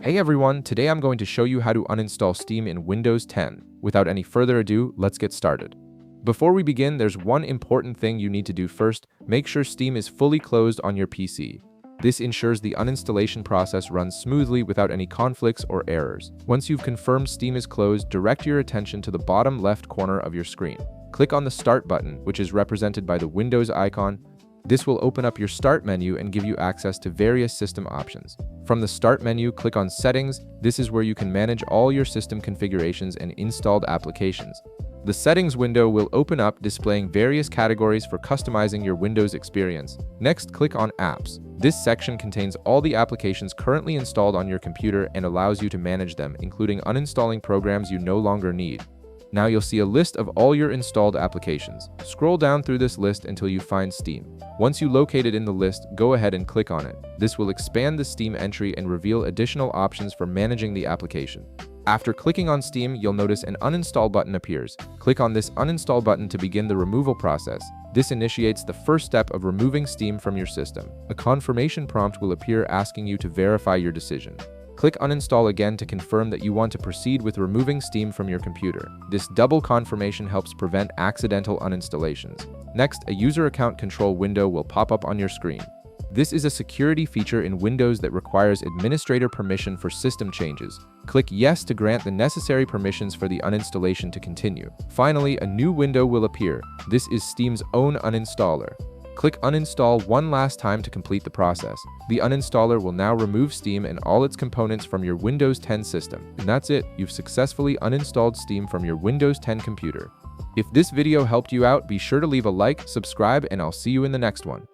Hey everyone, today I'm going to show you how to uninstall Steam in Windows 10. Without any further ado, let's get started. Before we begin, there's one important thing you need to do first. Make sure Steam is fully closed on your PC. This ensures the uninstallation process runs smoothly without any conflicts or errors. Once you've confirmed Steam is closed, direct your attention to the bottom left corner of your screen. Click on the Start button, which is represented by the Windows icon. This will open up your Start menu and give you access to various system options. From the Start menu, click on Settings. This is where you can manage all your system configurations and installed applications. The Settings window will open up, displaying various categories for customizing your Windows experience. Next, click on Apps. This section contains all the applications currently installed on your computer and allows you to manage them, including uninstalling programs you no longer need. Now you'll see a list of all your installed applications. Scroll down through this list until you find Steam. Once you locate it in the list, go ahead and click on it. This will expand the Steam entry and reveal additional options for managing the application. After clicking on Steam, you'll notice an Uninstall button appears. Click on this Uninstall button to begin the removal process. This initiates the first step of removing Steam from your system. A confirmation prompt will appear asking you to verify your decision. Click Uninstall again to confirm that you want to proceed with removing Steam from your computer. This double confirmation helps prevent accidental uninstallations. Next, a user account control window will pop up on your screen. This is a security feature in Windows that requires administrator permission for system changes. Click Yes to grant the necessary permissions for the uninstallation to continue. Finally, a new window will appear. This is Steam's own uninstaller. Click Uninstall one last time to complete the process. The uninstaller will now remove Steam and all its components from your Windows 10 system. And that's it, you've successfully uninstalled Steam from your Windows 10 computer. If this video helped you out, be sure to leave a like, subscribe, and I'll see you in the next one.